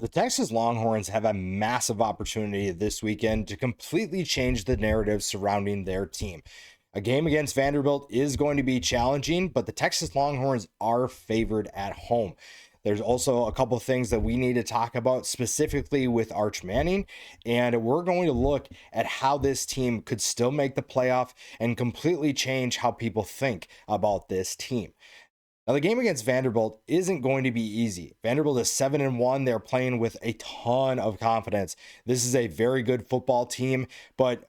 The Texas Longhorns have a massive opportunity this weekend to completely change the narrative surrounding their team. A game against Vanderbilt is going to be challenging, but the Texas Longhorns are favored at home. There's also a couple things that we need to talk about specifically with Arch Manning, and we're going to look at how this team could still make the playoff and completely change how people think about this team. Now, the game against Vanderbilt isn't going to be easy. Vanderbilt is 7-1. They're playing with a ton of confidence. This is a very good football team, but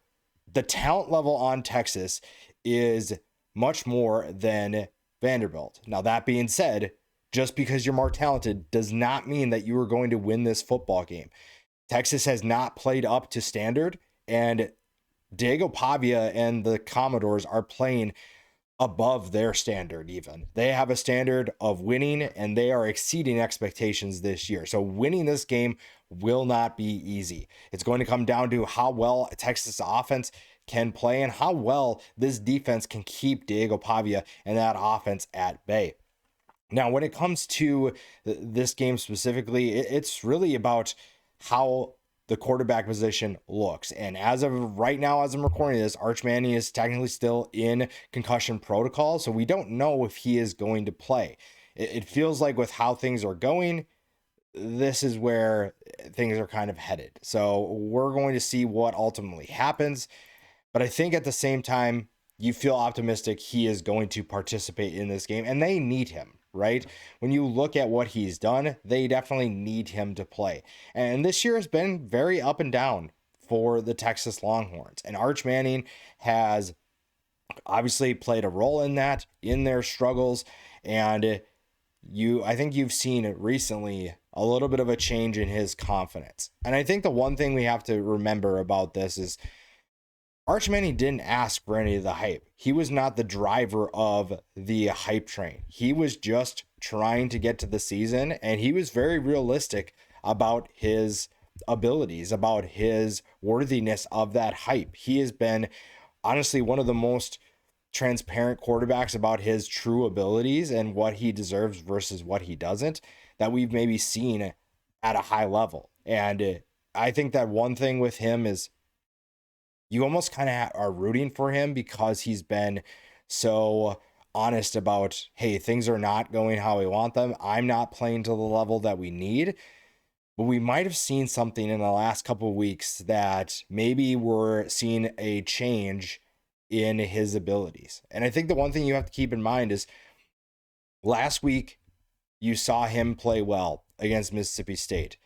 the talent level on Texas is much more than Vanderbilt. Now, that being said, just because you're more talented does not mean that you are going to win this football game. Texas has not played up to standard, and Diego Pavia and the Commodores are playing above their standard. Even they have a standard of winning, and they are exceeding expectations this year. So winning this game will not be easy. It's going to come down to how well Texas offense can play and how well this defense can keep Diego Pavia and that offense at bay. Now, when it comes to this game specifically, it's really about how the quarterback position looks. And as of right now, as I'm recording this, Arch Manning is technically still in concussion protocol, so we don't know if he is going to play. It feels like with how things are going, this is where things are kind of headed. So we're going to see what ultimately happens. But I think at the same time, you feel optimistic he is going to participate in this game, and they need him. Right? When you look at what he's done, they definitely need him to play. And this year has been very up and down for the Texas Longhorns. And Arch Manning has obviously played a role in that, in their struggles. And I think you've seen recently a little bit of a change in his confidence. And I think the one thing we have to remember about this is Arch Manning didn't ask for any of the hype. He was not the driver of the hype train. He was just trying to get to the season, and he was very realistic about his abilities, about his worthiness of that hype. He has been honestly one of the most transparent quarterbacks about his true abilities and what he deserves versus what he doesn't that we've maybe seen at a high level. And I think that one thing with him is you almost kind of are rooting for him because he's been so honest about, hey, things are not going how we want them. I'm not playing to the level that we need. But we might have seen something in the last couple of weeks that maybe we're seeing a change in his abilities. And I think the one thing you have to keep in mind is last week you saw him play well against Mississippi State,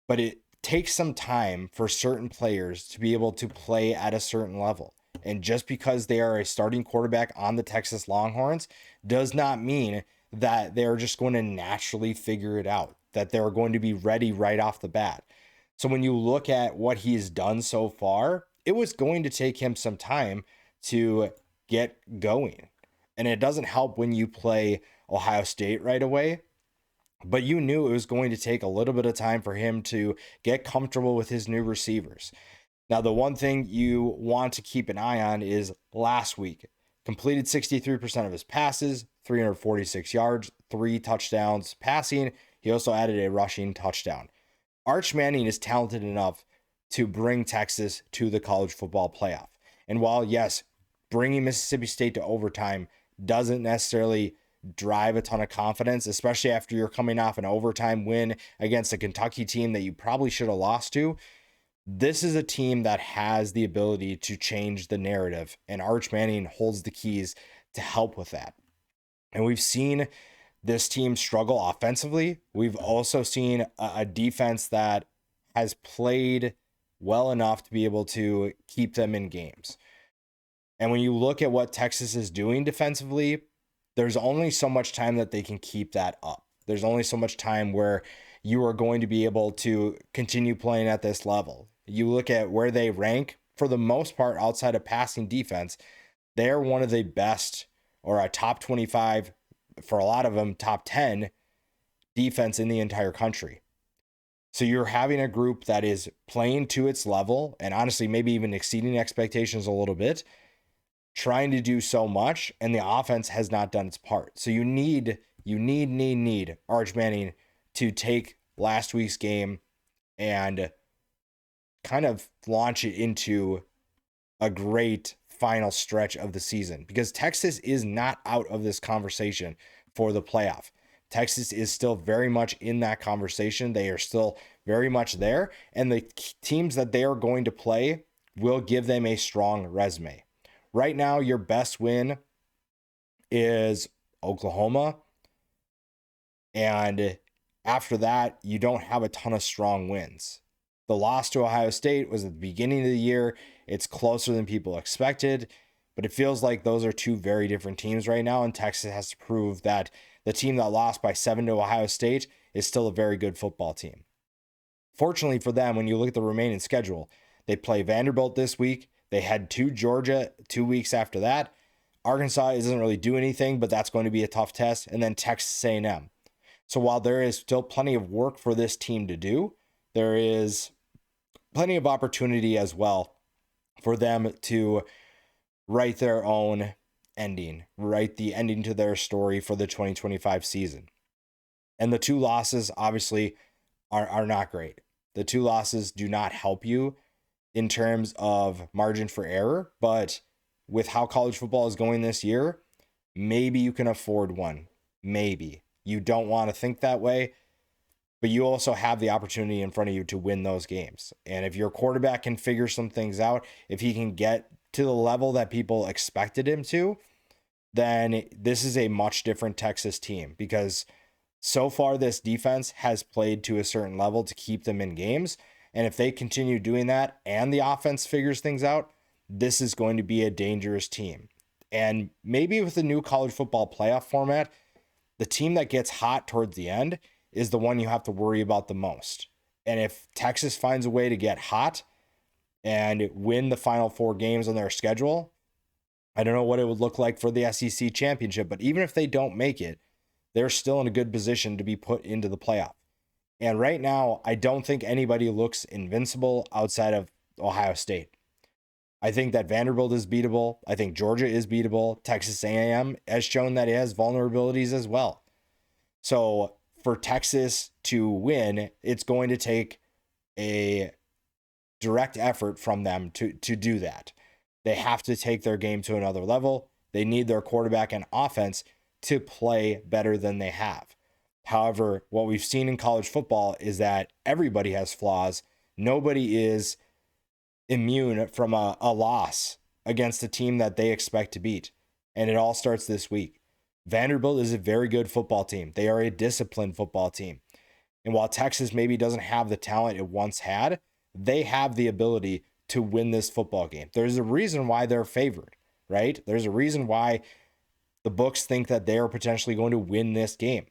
but it takes some time for certain players to be able to play at a certain level. And just because they are a starting quarterback on the Texas Longhorns does not mean that they're just going to naturally figure it out, that they're going to be ready right off the bat. So when you look at what he's done so far, it was going to take him some time to get going. And it doesn't help when you play Ohio State right away, but you knew it was going to take a little bit of time for him to get comfortable with his new receivers. Now, the one thing you want to keep an eye on is last week, completed 63% of his passes, 346 yards, 3 touchdowns passing. He also added a rushing touchdown. Arch Manning is talented enough to bring Texas to the college football playoff. And while, yes, bringing Mississippi State to overtime doesn't necessarily drive a ton of confidence, especially after you're coming off an overtime win against a Kentucky team that you probably should have lost to. This is a team that has the ability to change the narrative, and Arch Manning holds the keys to help with that. And we've seen this team struggle offensively. We've also seen a defense that has played well enough to be able to keep them in games. And when you look at what Texas is doing defensively, there's only so much time that they can keep that up. There's only so much time where you are going to be able to continue playing at this level. You look at where they rank, for the most part, outside of passing defense, they're one of the best, or a top 25, for a lot of them, top 10 defense in the entire country. So you're having a group that is playing to its level, and honestly, maybe even exceeding expectations a little bit, trying to do so much, and the offense has not done its part. So you need Arch Manning to take last week's game and kind of launch it into a great final stretch of the season, because Texas is not out of this conversation for the playoff. Texas is still very much in that conversation. They are still very much there, and the teams that they are going to play will give them a strong resume. Right now, your best win is Oklahoma, and after that, you don't have a ton of strong wins. The loss to Ohio State was at the beginning of the year. It's closer than people expected, but it feels like those are two very different teams right now, and Texas has to prove that the team that lost by 7 to Ohio State is still a very good football team. Fortunately for them, when you look at the remaining schedule, they play Vanderbilt this week. They head to Georgia 2 weeks after that. Arkansas doesn't really do anything, but that's going to be a tough test. And then Texas A&M. So while there is still plenty of work for this team to do, there is plenty of opportunity as well for them to write their own ending, write the ending to their story for the 2025 season. And the two losses obviously are not great. The two losses do not help you in terms of margin for error, but with how college football is going this year, maybe you can afford one. Maybe. You don't want to think that way, but you also have the opportunity in front of you to win those games. And if your quarterback can figure some things out, if he can get to the level that people expected him to, then this is a much different Texas team, because so far this defense has played to a certain level to keep them in games. And if they continue doing that and the offense figures things out, this is going to be a dangerous team. And maybe with the new college football playoff format, the team that gets hot towards the end is the one you have to worry about the most. And if Texas finds a way to get hot and win the final 4 games on their schedule, I don't know what it would look like for the SEC championship, but even if they don't make it, they're still in a good position to be put into the playoff. And right now, I don't think anybody looks invincible outside of Ohio State. I think that Vanderbilt is beatable. I think Georgia is beatable. Texas A&M has shown that it has vulnerabilities as well. So for Texas to win, it's going to take a direct effort from them to do that. They have to take their game to another level. They need their quarterback and offense to play better than they have. However, what we've seen in college football is that everybody has flaws. Nobody is immune from a loss against a team that they expect to beat. And it all starts this week. Vanderbilt is a very good football team. They are a disciplined football team. And while Texas maybe doesn't have the talent it once had, they have the ability to win this football game. There's a reason why they're favored, right? There's a reason why the books think that they are potentially going to win this game.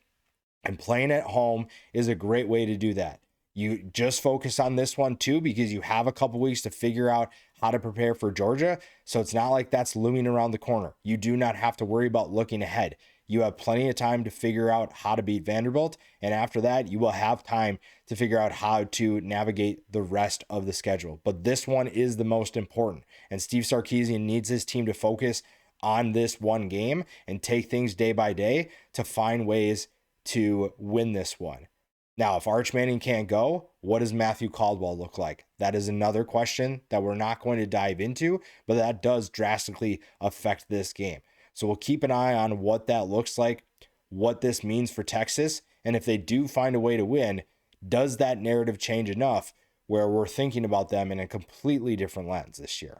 And playing at home is a great way to do that. You just focus on this one too, because you have a couple weeks to figure out how to prepare for Georgia. So it's not like that's looming around the corner. You do not have to worry about looking ahead. You have plenty of time to figure out how to beat Vanderbilt. And after that, you will have time to figure out how to navigate the rest of the schedule. But this one is the most important. And Steve Sarkisian needs his team to focus on this one game and take things day by day to find ways to win this one. Now, if Arch Manning can't go, what does Matthew Caldwell look like? That is another question that we're not going to dive into, but that does drastically affect this game. So we'll keep an eye on what that looks like, what this means for Texas, and if they do find a way to win, does that narrative change enough where we're thinking about them in a completely different lens this year?